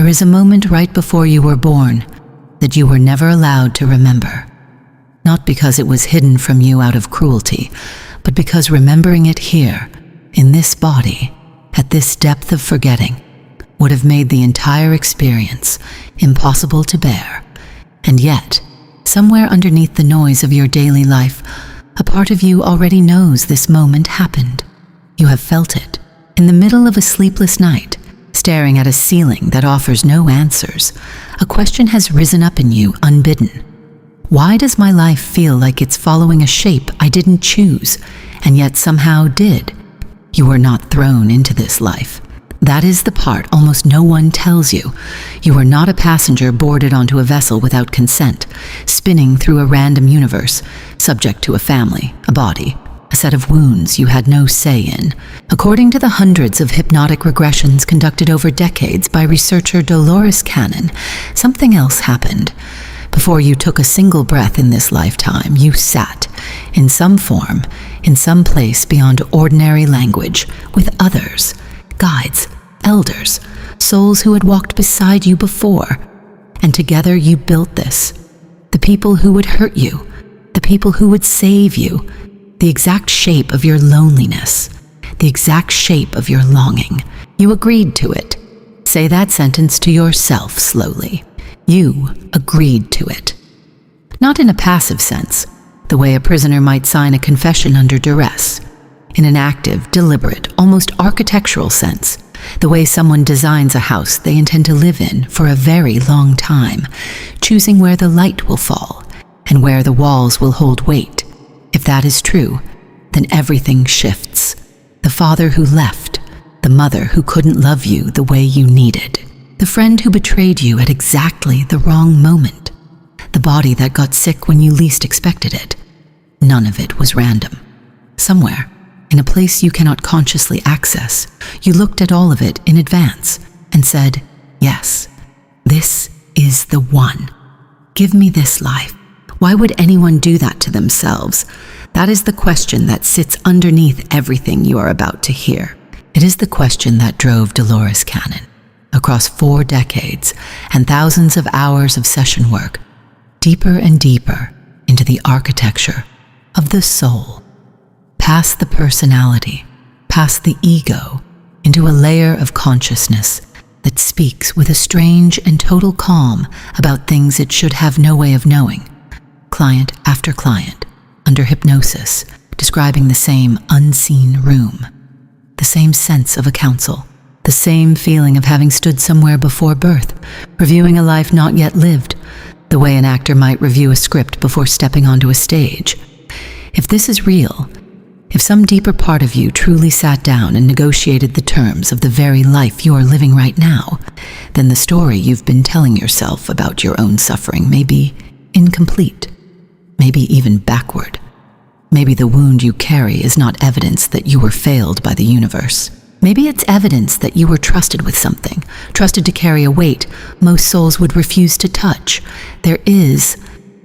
There is a moment right before you were born that you were never allowed to remember. Not because it was hidden from you out of cruelty, but because remembering it here, in this body, at this depth of forgetting, would have made the entire experience impossible to bear. And yet, somewhere underneath the noise of your daily life, a part of you already knows this moment happened. You have felt it, in the middle of a sleepless night, staring at a ceiling that offers no answers. A question has risen up in you unbidden. Why does my life feel like it's following a shape I didn't choose, and yet somehow did? You were not thrown into this life. That is the part almost no one tells you. You are not a passenger boarded onto a vessel without consent, spinning through a random universe, subject to a family, a body, a set of wounds you had no say in. According to the hundreds of hypnotic regressions conducted over decades by researcher Dolores Cannon, something else happened. Before you took a single breath in this lifetime, you sat, in some form, in some place beyond ordinary language, with others, guides, elders, souls who had walked beside you before. And together you built this. The people who would hurt you, the people who would save you, the exact shape of your loneliness, the exact shape of your longing. You agreed to it. Say that sentence to yourself slowly. You agreed to it. Not in a passive sense, the way a prisoner might sign a confession under duress. In an active, deliberate, almost architectural sense, the way someone designs a house they intend to live in for a very long time, choosing where the light will fall and where the walls will hold weight. If that is true, then everything shifts. The father who left, the mother who couldn't love you the way you needed, the friend who betrayed you at exactly the wrong moment, the body that got sick when you least expected it. None of it was random. Somewhere, in a place you cannot consciously access, you looked at all of it in advance and said, yes, this is the one. Give me this life. Why would anyone do that to themselves? That is the question that sits underneath everything you are about to hear. It is the question that drove Dolores Cannon across 4 decades and thousands of hours of session work, deeper and deeper into the architecture of the soul, past the personality, past the ego, into a layer of consciousness that speaks with a strange and total calm about things it should have no way of knowing. Client after client, under hypnosis, describing the same unseen room, the same sense of a council, the same feeling of having stood somewhere before birth, reviewing a life not yet lived, the way an actor might review a script before stepping onto a stage. If this is real, if some deeper part of you truly sat down and negotiated the terms of the very life you are living right now, then the story you've been telling yourself about your own suffering may be incomplete, maybe even backward. Maybe the wound you carry is not evidence that you were failed by the universe. Maybe it's evidence that you were trusted with something, trusted to carry a weight most souls would refuse to touch. There is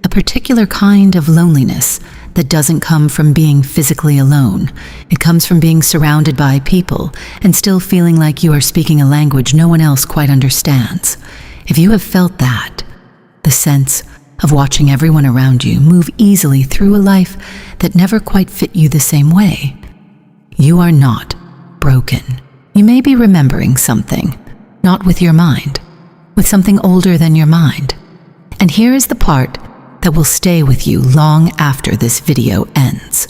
a particular kind of loneliness that doesn't come from being physically alone. It comes from being surrounded by people and still feeling like you are speaking a language no one else quite understands. If you have felt that, the sense of watching everyone around you move easily through a life that never quite fit you the same way, you are not broken. You may be remembering something, not with your mind, with something older than your mind. And here is the part that will stay with you long after this video ends.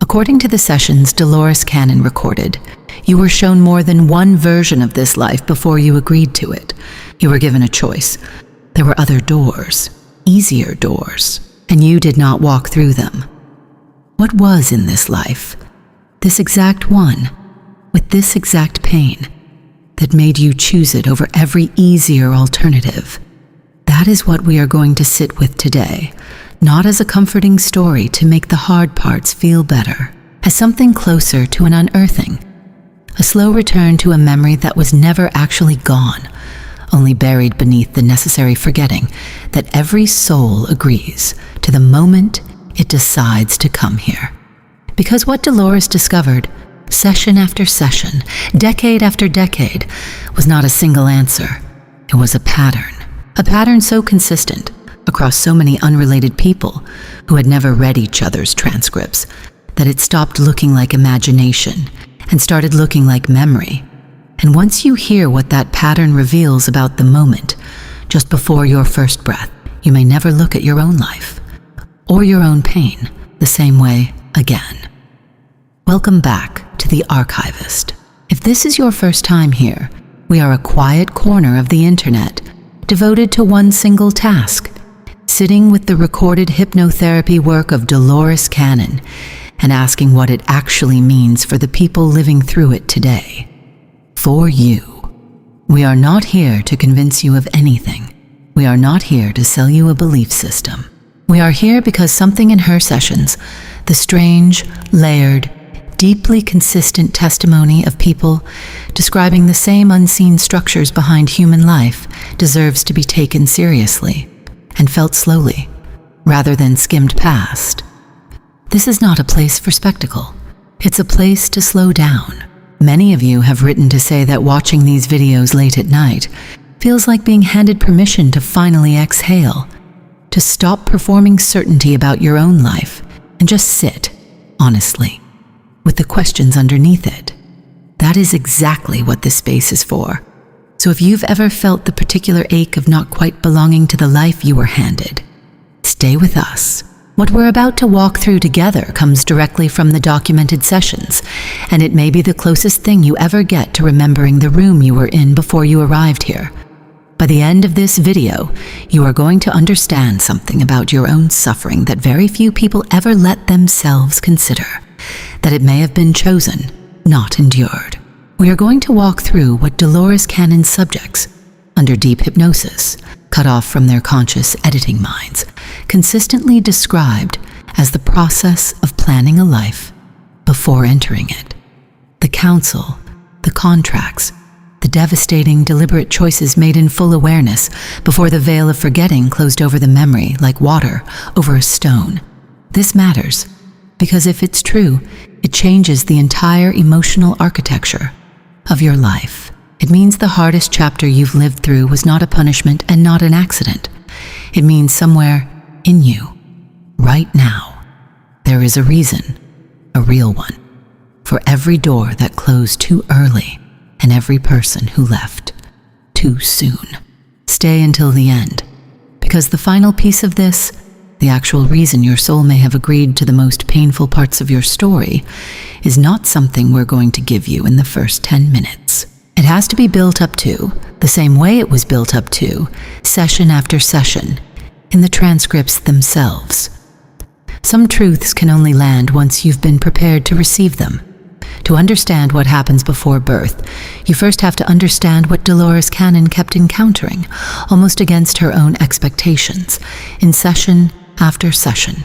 According to the sessions Dolores Cannon recorded, you were shown more than one version of this life before you agreed to it. You were given a choice. There were other doors, easier doors, and you did not walk through them. What was in this life? This exact one, with this exact pain, that made you choose it over every easier alternative. That is what we are going to sit with today, not as a comforting story to make the hard parts feel better, as something closer to an unearthing, a slow return to a memory that was never actually gone, only buried beneath the necessary forgetting that every soul agrees to the moment it decides to come here. Because what Dolores discovered, session after session, decade after decade, was not a single answer, It was a pattern so consistent across so many unrelated people who had never read each other's transcripts that it stopped looking like imagination and started looking like memory. And once you hear what that pattern reveals about the moment, just before your first breath, you may never look at your own life or your own pain the same way again. Welcome back to The Archivist. If this is your first time here, we are a quiet corner of the internet devoted to one single task, sitting with the recorded hypnotherapy work of Dolores Cannon and asking what it actually means for the people living through it today. For you. We are not here to convince you of anything. We are not here to sell you a belief system. We are here because something in her sessions, the strange, layered, deeply consistent testimony of people describing the same unseen structures behind human life, deserves to be taken seriously and felt slowly, rather than skimmed past. This is not a place for spectacle. It's a place to slow down. Many of you have written to say that watching these videos late at night feels like being handed permission to finally exhale, to stop performing certainty about your own life and just sit, honestly, with the questions underneath it. That is exactly what this space is for. So if you've ever felt the particular ache of not quite belonging to the life you were handed, stay with us. What we're about to walk through together comes directly from the documented sessions, and it may be the closest thing you ever get to remembering the room you were in before you arrived here. By the end of this video, you are going to understand something about your own suffering that very few people ever let themselves consider, that it may have been chosen, not endured. We are going to walk through what Dolores Cannon's subjects, under deep hypnosis, cut off from their conscious editing minds, consistently described as the process of planning a life before entering it. The counsel, the contracts, the devastating, deliberate choices made in full awareness before the veil of forgetting closed over the memory like water over a stone. This matters because if it's true, it changes the entire emotional architecture of your life. It means the hardest chapter you've lived through was not a punishment and not an accident. It means somewhere in you, right now, there is a reason, a real one, for every door that closed too early and every person who left too soon. Stay until the end, because the final piece of this, the actual reason your soul may have agreed to the most painful parts of your story, is not something we're going to give you in the first 10 minutes. It has to be built up to, the same way it was built up to, session after session, in the transcripts themselves. Some truths can only land once you've been prepared to receive them. To understand what happens before birth, you first have to understand what Dolores Cannon kept encountering, almost against her own expectations, in session after session.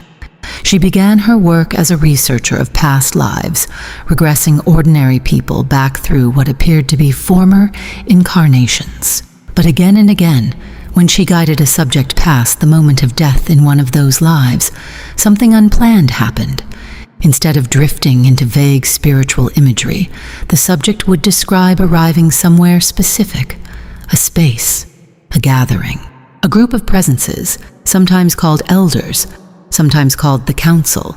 She began her work as a researcher of past lives, regressing ordinary people back through what appeared to be former incarnations. But again and again, when she guided a subject past the moment of death in one of those lives, something unplanned happened. Instead of drifting into vague spiritual imagery, the subject would describe arriving somewhere specific, a space, a gathering, a group of presences, sometimes called elders, sometimes called the council,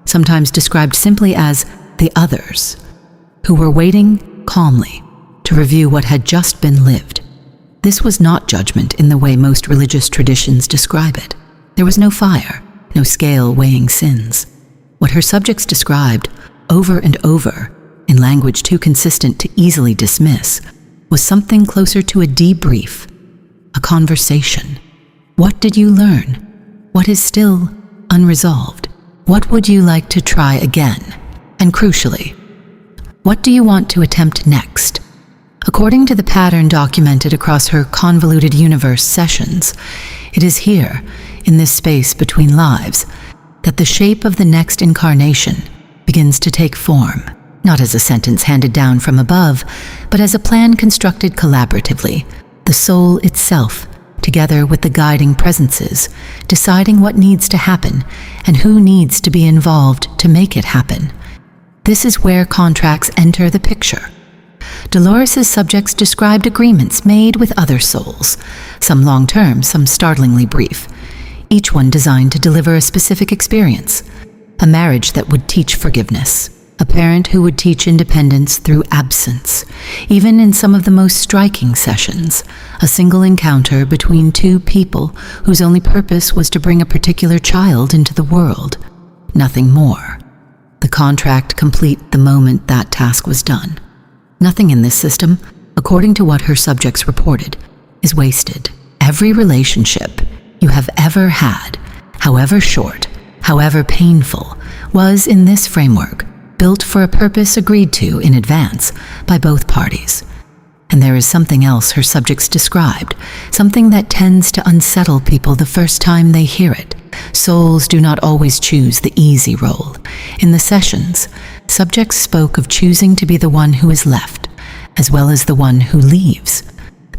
sometimes described simply as the others, who were waiting calmly to review what had just been lived. This was not judgment in the way most religious traditions describe it. There was no fire, no scale weighing sins. What her subjects described, over and over, in language too consistent to easily dismiss, was something closer to a debrief, a conversation. What did you learn? What is still unresolved? What would you like to try again? And crucially, what do you want to attempt next? According to the pattern documented across her convoluted universe sessions, it is here, in this space between lives, that the shape of the next incarnation begins to take form, not as a sentence handed down from above, but as a plan constructed collaboratively, the soul itself, together with the guiding presences, deciding what needs to happen and who needs to be involved to make it happen. This is where contracts enter the picture. Dolores' subjects described agreements made with other souls, some long-term, some startlingly brief, each one designed to deliver a specific experience. A marriage that would teach forgiveness, a parent who would teach independence through absence. Even in some of the most striking sessions, a single encounter between two people whose only purpose was to bring a particular child into the world. Nothing more. The contract complete the moment that task was done. Nothing in this system, according to what her subjects reported, is wasted. Every relationship you have ever had, however short, however painful, was in this framework, built for a purpose agreed to in advance by both parties. And there is something else her subjects described, something that tends to unsettle people the first time they hear it. Souls do not always choose the easy role. In the sessions, subjects spoke of choosing to be the one who is left, as well as the one who leaves,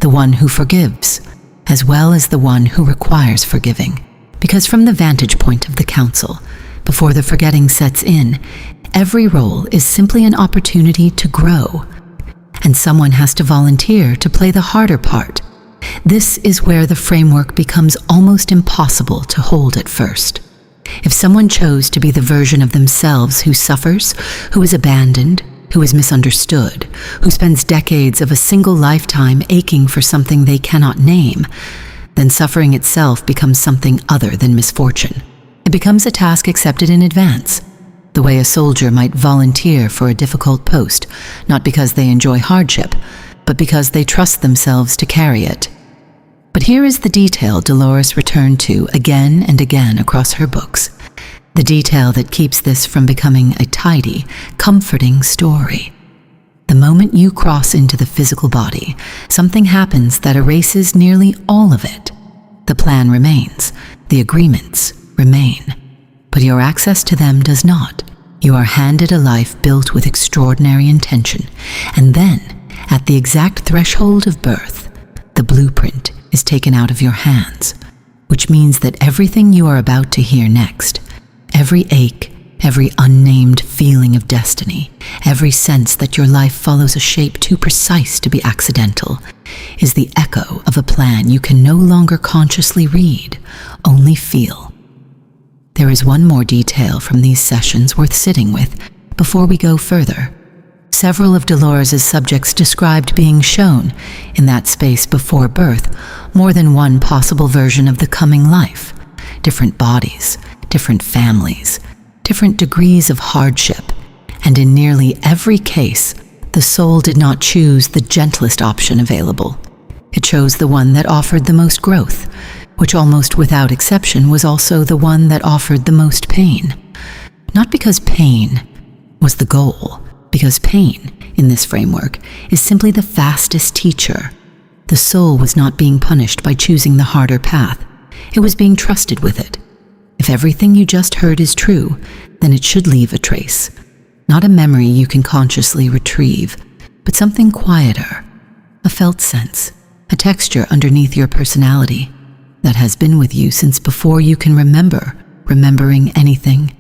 the one who forgives, as well as the one who requires forgiving. Because from the vantage point of the council, before the forgetting sets in, every role is simply an opportunity to grow, and someone has to volunteer to play the harder part. This is where the framework becomes almost impossible to hold at first. If someone chose to be the version of themselves who suffers, who is abandoned, who is misunderstood, who spends decades of a single lifetime aching for something they cannot name, then suffering itself becomes something other than misfortune. It becomes a task accepted in advance, the way a soldier might volunteer for a difficult post, not because they enjoy hardship, but because they trust themselves to carry it. But here is the detail Dolores returned to again and again across her books, the detail that keeps this from becoming a tidy, comforting story. The moment you cross into the physical body, something happens that erases nearly all of it. The plan remains, the agreements remain, but your access to them does not. You are handed a life built with extraordinary intention, and then, at the exact threshold of birth, the blueprint is taken out of your hands, which means that everything you are about to hear next, every ache, every unnamed feeling of destiny, every sense that your life follows a shape too precise to be accidental, is the echo of a plan you can no longer consciously read, only feel. There is one more detail from these sessions worth sitting with before we go further. Several of Dolores' subjects described being shown, in that space before birth, more than one possible version of the coming life. Different bodies, different families, different degrees of hardship, and in nearly every case, the soul did not choose the gentlest option available. It chose the one that offered the most growth, which almost without exception was also the one that offered the most pain. Not because pain was the goal, because pain, in this framework, is simply the fastest teacher. The soul was not being punished by choosing the harder path. It was being trusted with it. If everything you just heard is true, then it should leave a trace. Not a memory you can consciously retrieve, but something quieter, a felt sense, a texture underneath your personality that has been with you since before you can remembering anything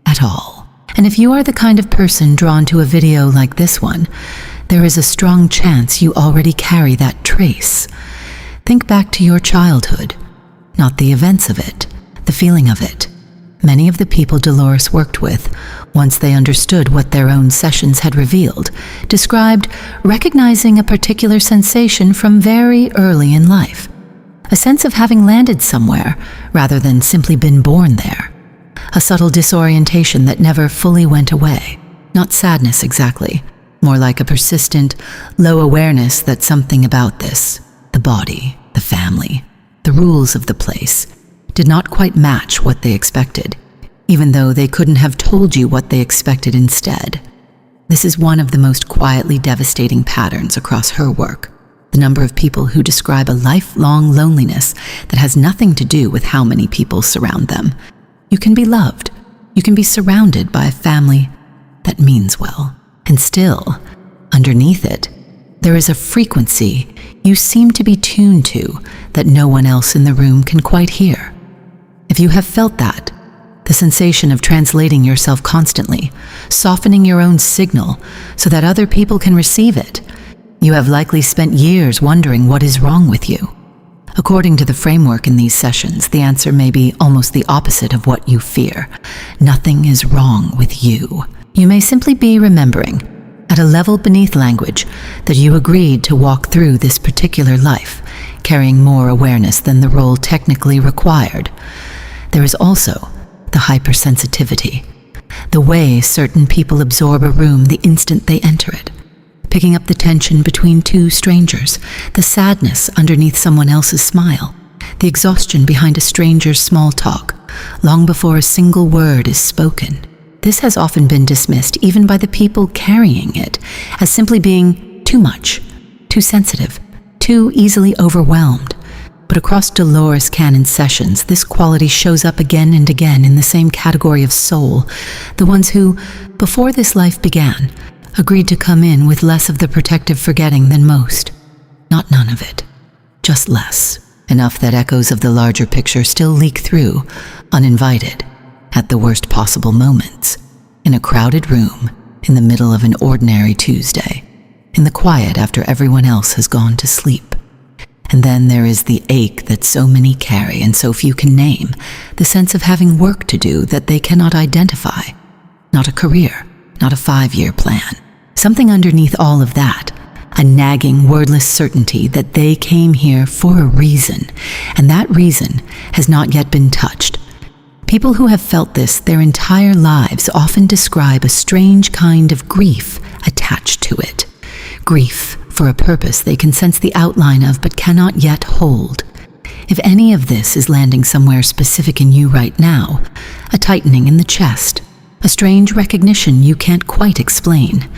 at all. And if you are the kind of person drawn to a video like this one, there is a strong chance you already carry that trace. Think back to your childhood, not the events of it, the feeling of it. Many of the people Dolores worked with, once they understood what their own sessions had revealed, described recognizing a particular sensation from very early in life. A sense of having landed somewhere rather than simply been born there. A subtle disorientation that never fully went away. Not sadness exactly, more like a persistent, low awareness that something about this, the body, the family, the rules of the place, did not quite match what they expected, even though they couldn't have told you what they expected instead. This is one of the most quietly devastating patterns across her work. The number of people who describe a lifelong loneliness that has nothing to do with how many people surround them. You can be loved. You can be surrounded by a family that means well. And still, underneath it, there is a frequency you seem to be tuned to that no one else in the room can quite hear. If you have felt that, the sensation of translating yourself constantly, softening your own signal so that other people can receive it, You have likely spent years wondering what is wrong with you. According to the framework in these sessions, the answer may be almost the opposite of what you fear. Nothing is wrong with you. You may simply be remembering, at a level beneath language, that you agreed to walk through this particular life, carrying more awareness than the role technically required. There is also the hypersensitivity, the way certain people absorb a room the instant they enter it, picking up the tension between two strangers, the sadness underneath someone else's smile, the exhaustion behind a stranger's small talk, long before a single word is spoken. This has often been dismissed, even by the people carrying it, as simply being too much, too sensitive, too easily overwhelmed. But across Dolores Cannon's sessions, this quality shows up again and again in the same category of soul, the ones who, before this life began, agreed to come in with less of the protective forgetting than most. Not none of it, just less. Enough that echoes of the larger picture still leak through, uninvited, at the worst possible moments, in a crowded room, in the middle of an ordinary Tuesday, in the quiet after everyone else has gone to sleep. And then there is the ache that so many carry and so few can name, the sense of having work to do that they cannot identify. Not a career, not a 5-year plan. Something underneath all of that, a nagging, wordless certainty that they came here for a reason, and that reason has not yet been touched. People who have felt this their entire lives often describe a strange kind of grief attached to it. Grief for a purpose they can sense the outline of but cannot yet hold. If any of this is landing somewhere specific in you right now, a tightening in the chest, a strange recognition you can't quite explain,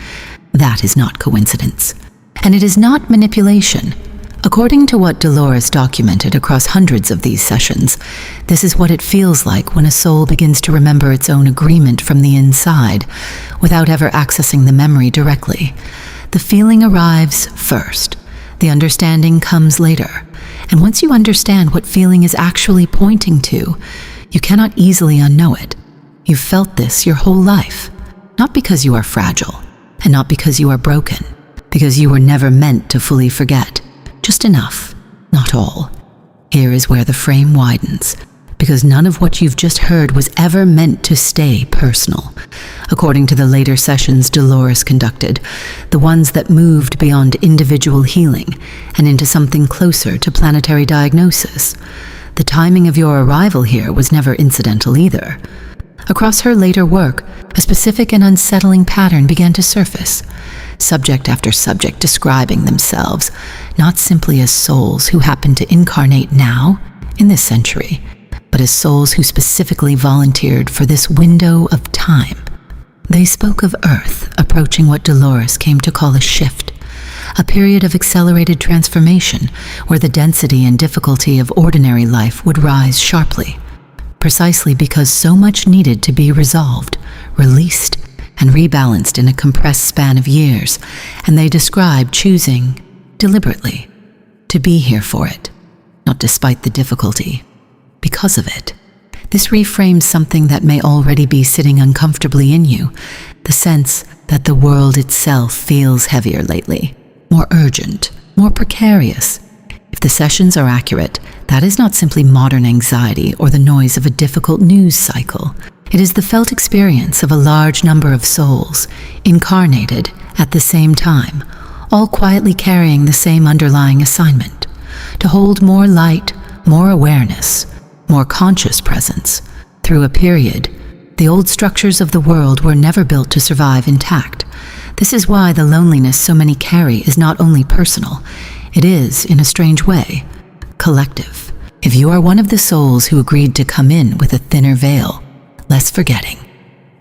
that is not coincidence. And it is not manipulation. According to what Dolores documented across hundreds of these sessions, this is what it feels like when a soul begins to remember its own agreement from the inside, without ever accessing the memory directly. The feeling arrives first. The understanding comes later. And once you understand what feeling is actually pointing to, you cannot easily unknow it. You've felt this your whole life, not because you are fragile, and not because you are broken, because you were never meant to fully forget. Just enough, not all. Here is where the frame widens, because none of what you've just heard was ever meant to stay personal. According to the later sessions Dolores conducted, the ones that moved beyond individual healing and into something closer to planetary diagnosis, the timing of your arrival here was never incidental either. Across her later work, a specific and unsettling pattern began to surface, subject after subject describing themselves, not simply as souls who happen to incarnate now, in this century, but as souls who specifically volunteered for this window of time. They spoke of Earth approaching what Dolores came to call a shift, a period of accelerated transformation where the density and difficulty of ordinary life would rise sharply, precisely because so much needed to be resolved, released, and rebalanced in a compressed span of years, and they described choosing, deliberately, to be here for it, not despite the difficulty, because of it. This reframes something that may already be sitting uncomfortably in you, the sense that the world itself feels heavier lately, more urgent, more precarious. If the sessions are accurate, that is not simply modern anxiety or the noise of a difficult news cycle. It is the felt experience of a large number of souls, incarnated at the same time, all quietly carrying the same underlying assignment, to hold more light, more awareness, more conscious presence. Through a period, the old structures of the world were never built to survive intact. This is why the loneliness so many carry is not only personal, it is, in a strange way, collective. If you are one of the souls who agreed to come in with a thinner veil, less forgetting,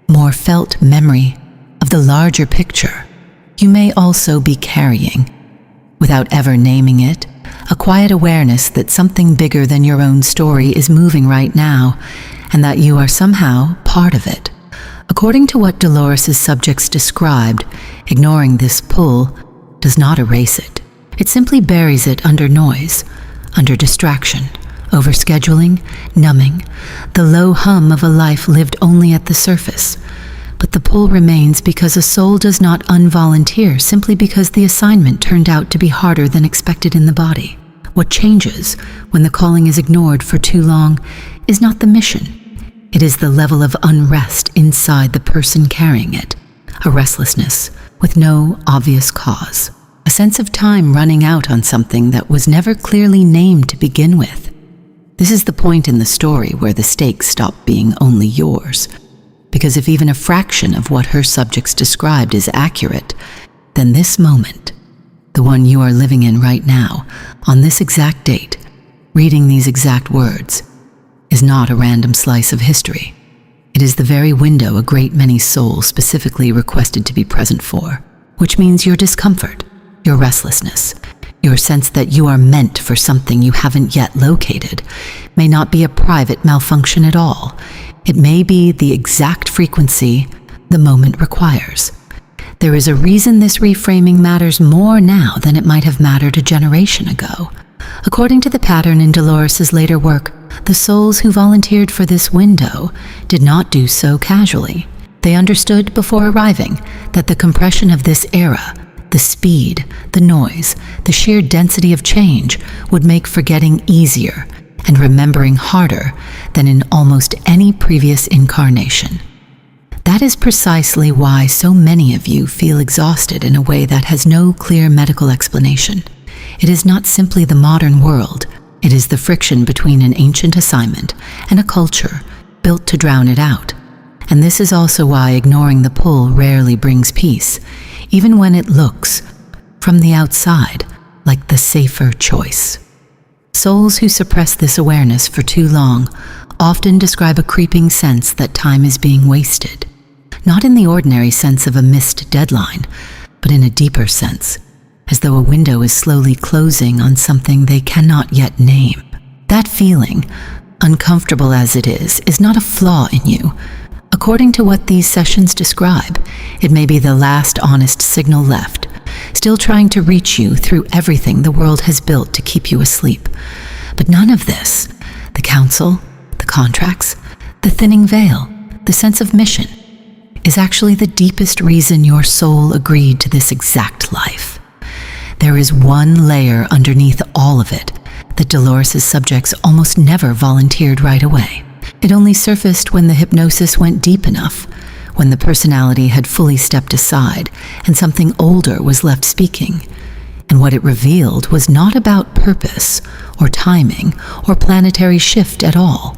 more felt memory of the larger picture, you may also be carrying, without ever naming it, a quiet awareness that something bigger than your own story is moving right now, and that you are somehow part of it. According to what Dolores' subjects described, ignoring this pull does not erase it. It simply buries it under noise, under distraction, overscheduling, numbing, the low hum of a life lived only at the surface. But the pull remains because a soul does not unvolunteer simply because the assignment turned out to be harder than expected in the body. What changes when the calling is ignored for too long is not the mission. It is the level of unrest inside the person carrying it, a restlessness with no obvious cause, a sense of time running out on something that was never clearly named to begin with. This is the point in the story where the stakes stop being only yours. Because if even a fraction of what her subjects described is accurate, then this moment, the one you are living in right now, on this exact date, reading these exact words, is not a random slice of history. It is the very window a great many souls specifically requested to be present for, which means your discomfort, your restlessness, your sense that you are meant for something you haven't yet located, may not be a private malfunction at all. It may be the exact frequency the moment requires. There is a reason this reframing matters more now than it might have mattered a generation ago. According to the pattern in Dolores' later work, the souls who volunteered for this window did not do so casually. They understood before arriving that the compression of this era, the speed, the noise, the sheer density of change would make forgetting easier and remembering harder than in almost any previous incarnation. That is precisely why so many of you feel exhausted in a way that has no clear medical explanation. It is not simply the modern world, it is the friction between an ancient assignment and a culture built to drown it out. And this is also why ignoring the pull rarely brings peace, even when it looks, from the outside, like the safer choice. Souls who suppress this awareness for too long often describe a creeping sense that time is being wasted, not in the ordinary sense of a missed deadline, but in a deeper sense, as though a window is slowly closing on something they cannot yet name. That feeling, uncomfortable as it is not a flaw in you. According to what these sessions describe, it may be the last honest signal left, still trying to reach you through everything the world has built to keep you asleep. But none of this, the counsel, the contracts, the thinning veil, the sense of mission, is actually the deepest reason your soul agreed to this exact life. There is one layer underneath all of it that Dolores' subjects almost never volunteered right away. It only surfaced when the hypnosis went deep enough, when the personality had fully stepped aside and something older was left speaking. And what it revealed was not about purpose or timing or planetary shift at all.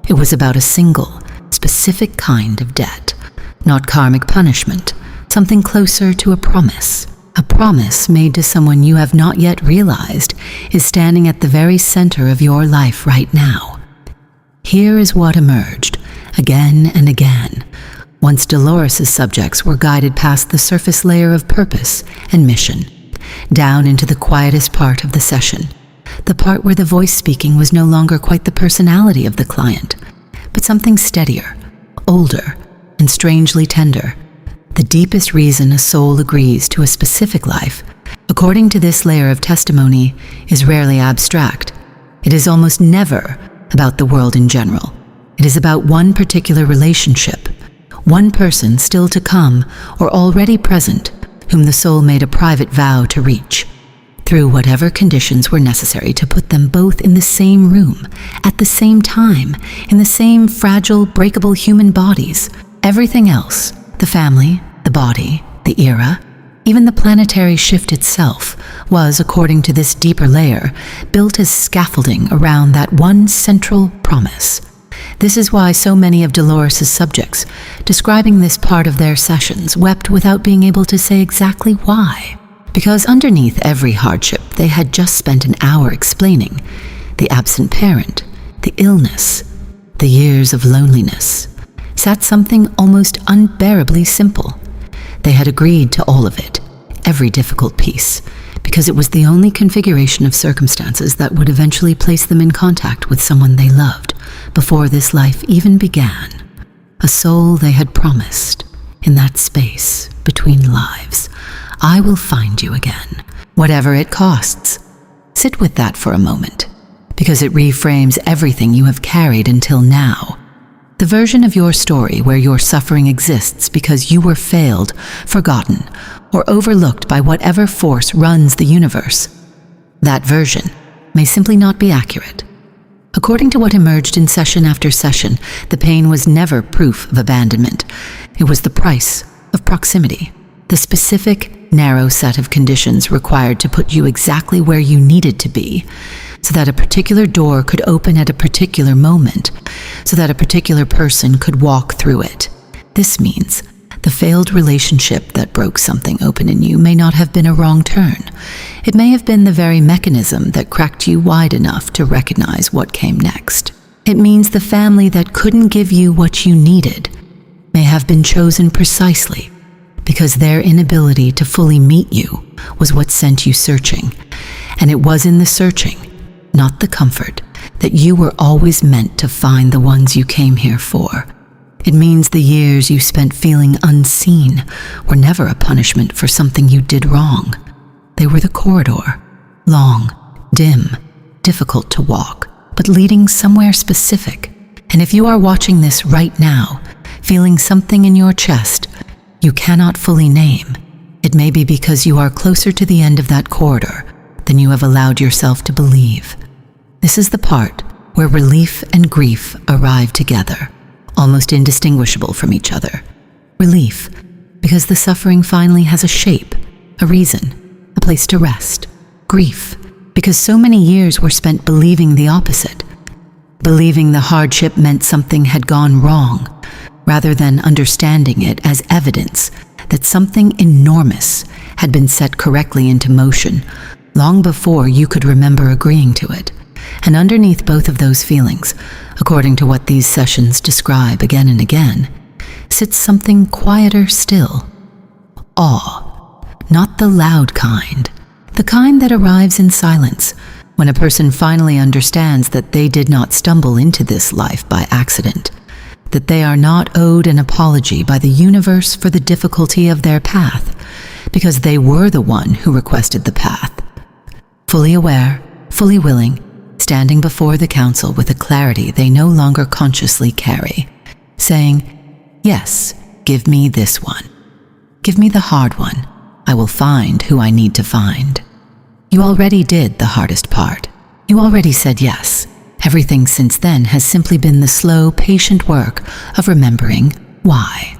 It was about a single, specific kind of debt, not karmic punishment, something closer to a promise made to someone you have not yet realized is standing at the very center of your life right now. Here is what emerged, again and again, once Dolores' subjects were guided past the surface layer of purpose and mission, down into the quietest part of the session, the part where the voice speaking was no longer quite the personality of the client, but something steadier, older, and strangely tender. The deepest reason a soul agrees to a specific life, according to this layer of testimony, is rarely abstract. It is almost never about the world in general. It is about one particular relationship, one person still to come or already present, whom the soul made a private vow to reach, through whatever conditions were necessary to put them both in the same room, at the same time, in the same fragile, breakable human bodies. Everything else, the family, the body, the era, even the planetary shift itself, was, according to this deeper layer, built as scaffolding around that one central promise. This is why so many of Dolores' subjects, describing this part of their sessions, wept without being able to say exactly why. Because underneath every hardship they had just spent an hour explaining, the absent parent, the illness, the years of loneliness, sat something almost unbearably simple. They had agreed to all of it, every difficult piece, because it was the only configuration of circumstances that would eventually place them in contact with someone they loved before this life even began. A soul they had promised, in that space between lives, I will find you again, whatever it costs. Sit with that for a moment, because it reframes everything you have carried until now. The version of your story where your suffering exists because you were failed, forgotten, or overlooked by whatever force runs the universe. That version may simply not be accurate. According to what emerged in session after session, the pain was never proof of abandonment. It was the price of proximity, the specific, narrow set of conditions required to put you exactly where you needed to be, so that a particular door could open at a particular moment, so that a particular person could walk through it. This means the failed relationship that broke something open in you may not have been a wrong turn. It may have been the very mechanism that cracked you wide enough to recognize what came next. It means the family that couldn't give you what you needed may have been chosen precisely because their inability to fully meet you was what sent you searching. And it was in the searching, not the comfort, that you were always meant to find the ones you came here for. It means the years you spent feeling unseen were never a punishment for something you did wrong. They were the corridor, long, dim, difficult to walk, but leading somewhere specific. And if you are watching this right now, feeling something in your chest you cannot fully name, it may be because you are closer to the end of that corridor than you have allowed yourself to believe. This is the part where relief and grief arrive together, almost indistinguishable from each other. Relief, because the suffering finally has a shape, a reason, a place to rest. Grief, because so many years were spent believing the opposite, believing the hardship meant something had gone wrong, rather than understanding it as evidence that something enormous had been set correctly into motion long before you could remember agreeing to it. And underneath both of those feelings, according to what these sessions describe again and again, sits something quieter still. Awe, not the loud kind, the kind that arrives in silence when a person finally understands that they did not stumble into this life by accident, that they are not owed an apology by the universe for the difficulty of their path, because they were the one who requested the path. Fully aware, fully willing, standing before the council with a clarity they no longer consciously carry, saying, "Yes, give me this one. Give me the hard one. I will find who I need to find." You already did the hardest part. You already said yes. Everything since then has simply been the slow, patient work of remembering why.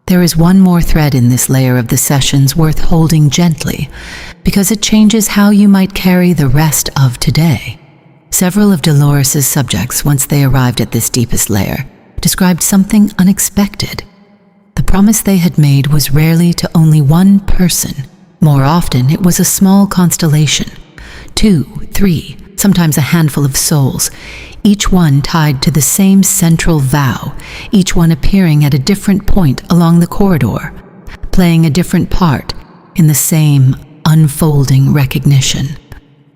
There is one more thread in this layer of the sessions worth holding gently, because it changes how you might carry the rest of today. Several of Dolores' subjects, once they arrived at this deepest layer, described something unexpected. The promise they had made was rarely to only one person. More often, it was a small constellation, 2, 3, sometimes a handful of souls, each one tied to the same central vow, each one appearing at a different point along the corridor, playing a different part in the same unfolding recognition.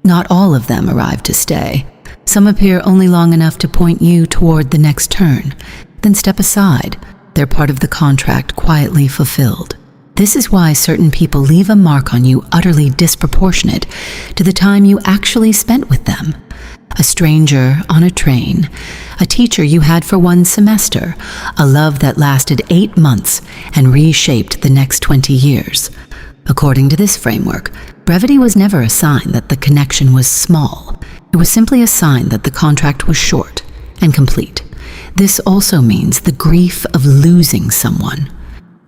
Not all of them arrive to stay. Some appear only long enough to point you toward the next turn, then step aside, their part of the contract quietly fulfilled. This is why certain people leave a mark on you utterly disproportionate to the time you actually spent with them. A stranger on a train, a teacher you had for one semester, a love that lasted 8 months and reshaped the next 20 years. According to this framework, brevity was never a sign that the connection was small. It was simply a sign that the contract was short and complete. This also means the grief of losing someone.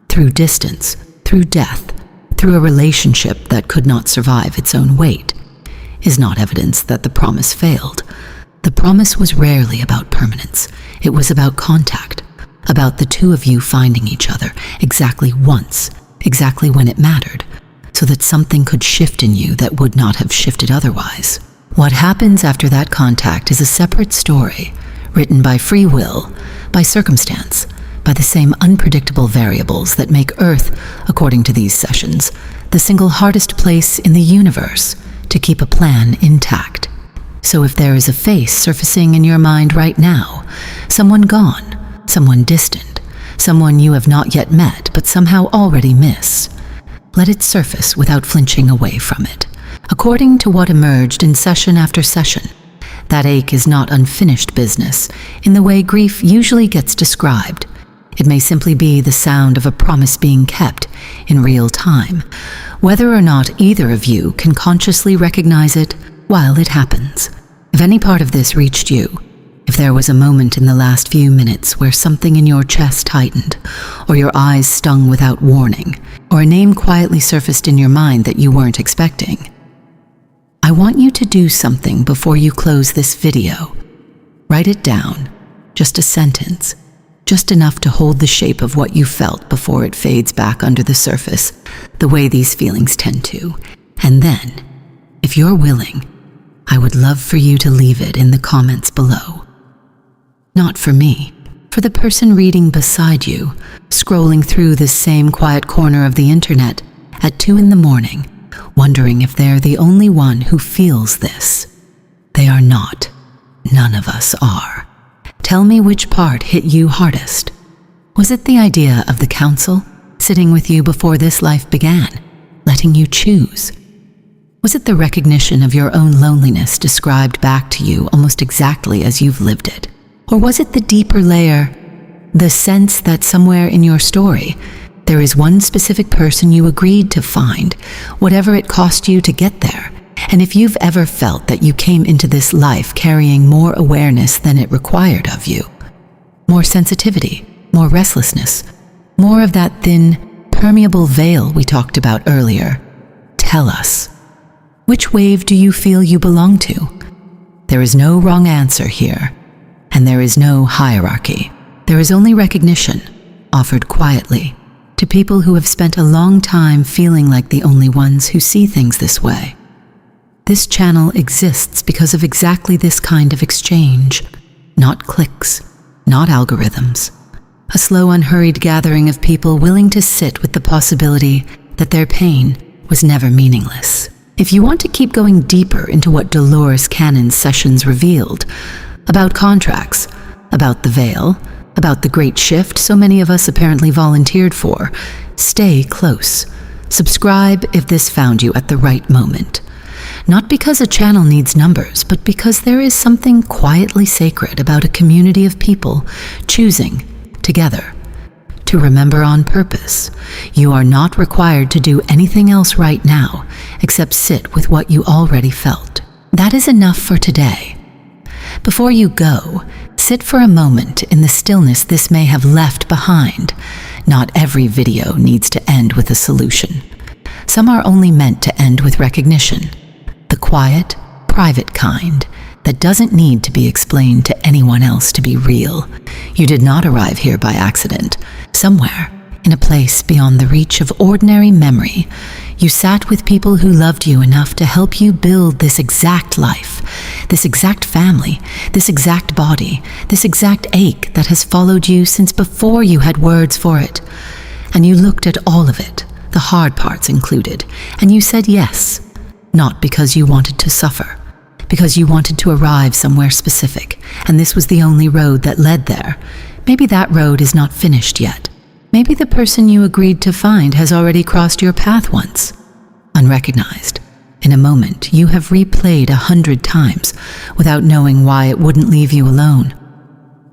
Through distance, through death, through a relationship that could not survive its own weight, is not evidence that the promise failed. The promise was rarely about permanence. It was about contact, about the two of you finding each other exactly once, exactly when it mattered, so that something could shift in you that would not have shifted otherwise. What happens after that contact is a separate story, written by free will, by circumstance, by the same unpredictable variables that make Earth, according to these sessions, the single hardest place in the universe to keep a plan intact. So if there is a face surfacing in your mind right now, someone gone, someone distant, someone you have not yet met but somehow already miss, let it surface without flinching away from it. According to what emerged in session after session, That ache is not unfinished business in the way grief usually gets described. It may simply be the sound of a promise being kept in real time, whether or not either of you can consciously recognize it while it happens. If any part of this reached you, if there was a moment in the last few minutes where something in your chest tightened, or your eyes stung without warning, or a name quietly surfaced in your mind that you weren't expecting, I want you to do something before you close this video. Write it down, just a sentence, just enough to hold the shape of what you felt before it fades back under the surface, the way these feelings tend to. And then, if you're willing, I would love for you to leave it in the comments below. Not for me, for the person reading beside you, scrolling through this same quiet corner of the internet at 2 a.m, wondering if they're the only one who feels this. They are not. None of us are. Tell me which part hit you hardest. Was it the idea of the council sitting with you before this life began, letting you choose? Was it the recognition of your own loneliness described back to you almost exactly as you've lived it? Or was it the deeper layer, the sense that somewhere in your story, there is one specific person you agreed to find, whatever it cost you to get there? And if you've ever felt that you came into this life carrying more awareness than it required of you, more sensitivity, more restlessness, more of that thin, permeable veil we talked about earlier, tell us. Which wave do you feel you belong to? There is no wrong answer here, and there is no hierarchy. There is only recognition, offered quietly, to people who have spent a long time feeling like the only ones who see things this way. This channel exists because of exactly this kind of exchange, not clicks, not algorithms. A slow, unhurried gathering of people willing to sit with the possibility that their pain was never meaningless. If you want to keep going deeper into what Dolores Cannon's sessions revealed, about contracts, about the veil, about the great shift so many of us apparently volunteered for, stay close. Subscribe if this found you at the right moment. Not because a channel needs numbers, but because there is something quietly sacred about a community of people choosing, together, to remember on purpose. You are not required to do anything else right now, except sit with what you already felt. That is enough for today. Before you go, sit for a moment in the stillness this may have left behind. Not every video needs to end with a solution. Some are only meant to end with recognition. The quiet, private kind that doesn't need to be explained to anyone else to be real. You did not arrive here by accident. Somewhere, in a place beyond the reach of ordinary memory, you sat with people who loved you enough to help you build this exact life, this exact family, this exact body, this exact ache that has followed you since before you had words for it. And you looked at all of it, the hard parts included, and you said yes, not because you wanted to suffer, because you wanted to arrive somewhere specific, and this was the only road that led there. Maybe that road is not finished yet. Maybe the person you agreed to find has already crossed your path once, unrecognized. In a moment you have replayed 100 times without knowing why it wouldn't leave you alone.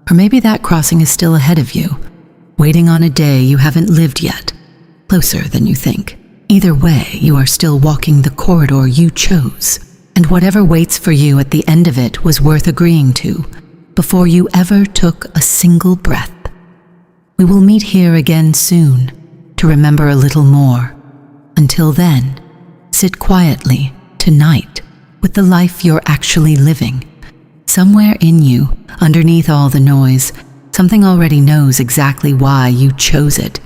Or maybe that crossing is still ahead of you, waiting on a day you haven't lived yet, closer than you think. Either way, you are still walking the corridor you chose, and whatever waits for you at the end of it was worth agreeing to before you ever took a single breath. We will meet here again soon to remember a little more. Until then, sit quietly tonight with the life you're actually living. Somewhere in you, underneath all the noise, something already knows exactly why you chose it,